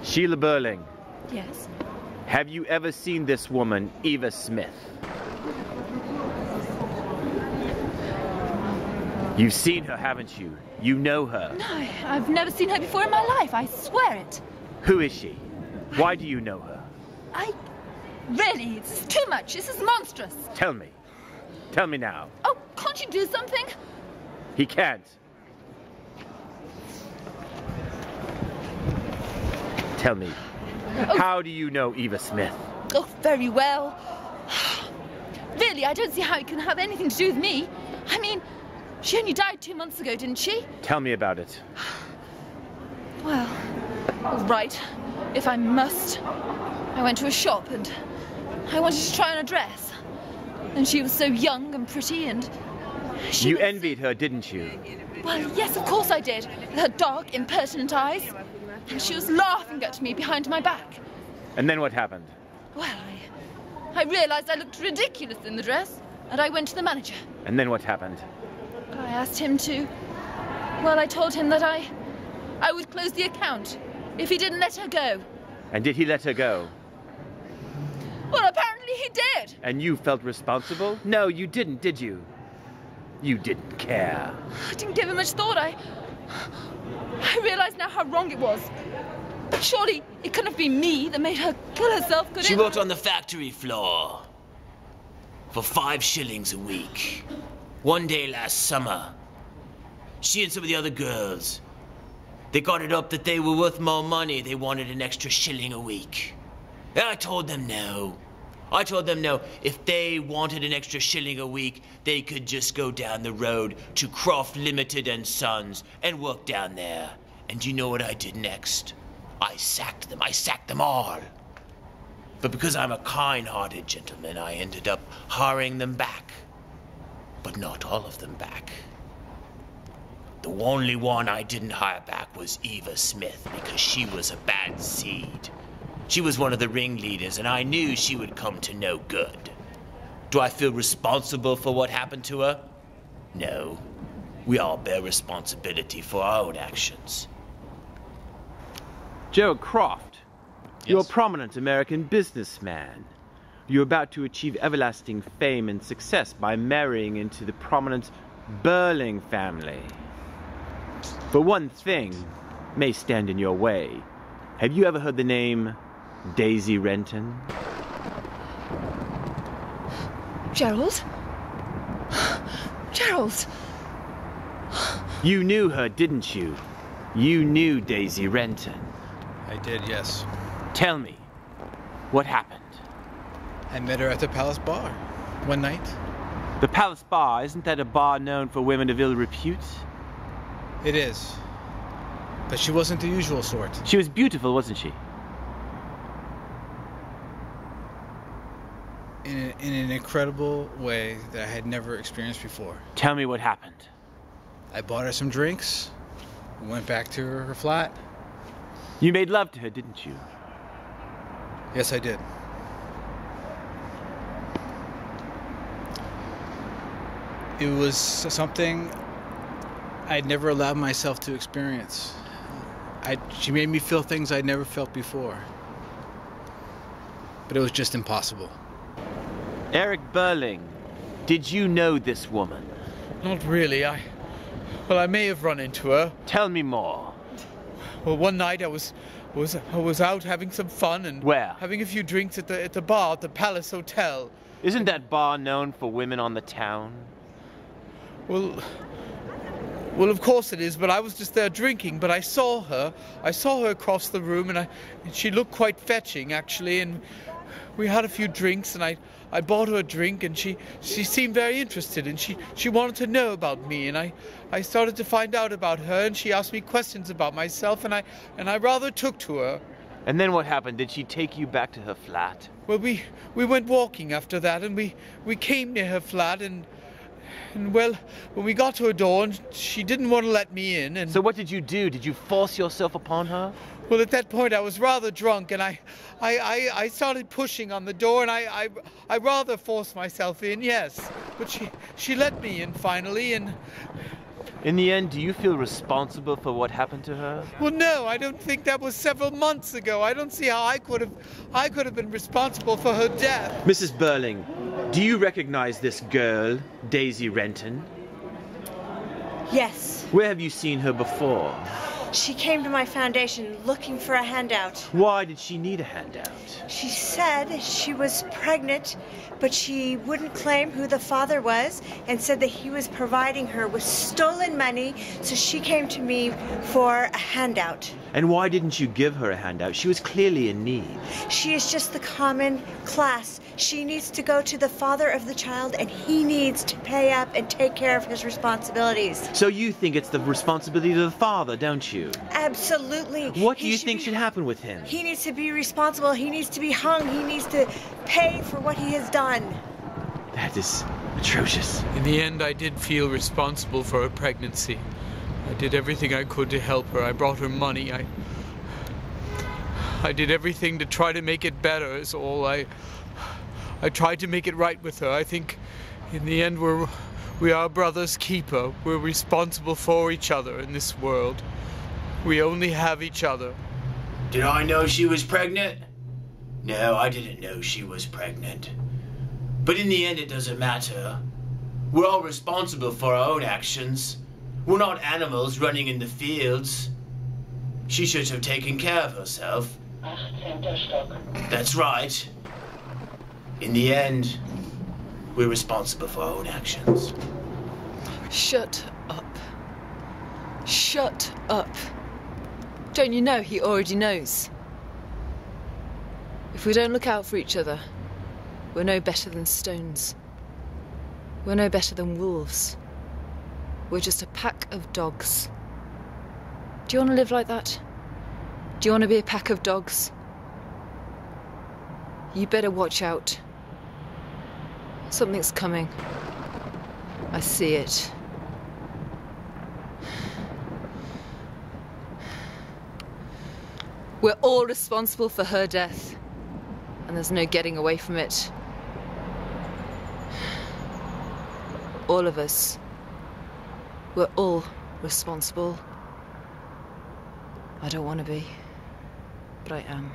Sheila Burling. Yes? Have you ever seen this woman, Eva Smith? You've seen her, haven't you? You know her. No, I've never seen her before in my life, I swear it. Who is she? Why do you know her? Really, this is too much. This is monstrous. Tell me. Tell me now. Oh, can't you do something? He can't. Tell me, how do you know Eva Smith? Oh, very well. Really, I don't see how it can have anything to do with me. I mean, she only died 2 months ago, didn't she? Tell me about it. Well, all right, if I must. I went to a shop and I wanted to try on a dress. And she was so young and pretty and You envied her, didn't you? Well, yes, of course I did. With her dark, impertinent eyes. And she was laughing at me behind my back. And then what happened? Well, I realized I looked ridiculous in the dress, and I went to the manager. And then what happened? I asked him to... Well, I told him that I would close the account if he didn't let her go. And did he let her go? Well, apparently he did. And you felt responsible? No, you didn't, did you? You didn't care. I didn't give it much thought. I realize now how wrong it was. But surely it couldn't have been me that made her kill herself, could it? She worked on the factory floor for 5 shillings a week. One day last summer, she and some of the other girls, they got it up that they were worth more money. They wanted an extra shilling a week. And I told them no. I told them no. If they wanted an extra shilling a week, they could just go down the road to Croft Limited and Sons and work down there. And you know what I did next? I sacked them. I sacked them all. But because I'm a kind-hearted gentleman, I ended up hiring them back. But not all of them back. The only one I didn't hire back was Eva Smith, because she was a bad seed. She was one of the ringleaders, and I knew she would come to no good. Do I feel responsible for what happened to her? No. We all bear responsibility for our own actions. Gerald Croft, Yes. you're a prominent American businessman. You're about to achieve everlasting fame and success by marrying into the prominent Burling family. But one thing may stand in your way. Have you ever heard the name Daisy Renton? Gerald? Gerald! You knew her, didn't you? You knew Daisy Renton. I did, yes. Tell me, what happened? I met her at the Palace Bar one night. The Palace Bar, isn't that a bar known for women of ill repute? It is. But she wasn't the usual sort. She was beautiful, wasn't she? In an incredible way that I had never experienced before. Tell me what happened. I bought her some drinks. We went back to her flat. You made love to her, didn't you? Yes, I did. It was something I'd never allowed myself to experience. She made me feel things I'd never felt before. But it was just impossible. Eric Burling, did you know this woman? Not really. Well, I may have run into her. Tell me more. Well, one night I was out having some fun and Where? having a few drinks at the bar at the Palace Hotel. Isn't that bar known for women on the town? Well, of course it is, but I was just there drinking, but I saw her across the room, and she looked quite fetching, actually, and we had a few drinks, and I bought her a drink, and she seemed very interested, and she wanted to know about me, and I started to find out about her, and she asked me questions about myself, and I rather took to her. And then what happened? Did she take you back to her flat? Well, we went walking after that, and we came near her flat, and well, when we got to her door, and she didn't want to let me in, and... So what did you do? Did you force yourself upon her? Well, at that point, I was rather drunk, and I started pushing on the door, and I rather forced myself in, yes. But she let me in finally, and In the end, do you feel responsible for what happened to her? Well, no, I don't think that was several months ago. I don't see how I could have been responsible for her death. Mrs. Burling, do you recognize this girl, Daisy Renton? Yes. Where have you seen her before? She came to my foundation looking for a handout. Why did she need a handout? She said she was pregnant, but she wouldn't claim who the father was and said that he was providing her with stolen money, so she came to me for a handout. And why didn't you give her a handout? She was clearly in need. She is just the common class. She needs to go to the father of the child, and he needs to pay up and take care of his responsibilities. So you think it's the responsibility of the father, don't you? Absolutely. What do you think should happen with him? He needs to be responsible. He needs to be hung. He needs to pay for what he has done. That is atrocious. In the end, I did feel responsible for her pregnancy. I did everything I could to help her. I brought her money. I did everything to try to make it better, is all. I tried to make it right with her. I think in the end we are brother's keeper. We're responsible for each other in this world. We only have each other. Did I know she was pregnant? No, I didn't know she was pregnant. But in the end, it doesn't matter. We're all responsible for our own actions. We're not animals running in the fields. She should have taken care of herself. That's right. In the end, we're responsible for our own actions. Shut up. Shut up. Don't you know he already knows? If we don't look out for each other, we're no better than stones. We're no better than wolves. We're just a pack of dogs. Do you want to live like that? Do you want to be a pack of dogs? You better watch out. Something's coming. I see it. We're all responsible for her death, and there's no getting away from it. All of us. We're all responsible. I don't want to be, but I am.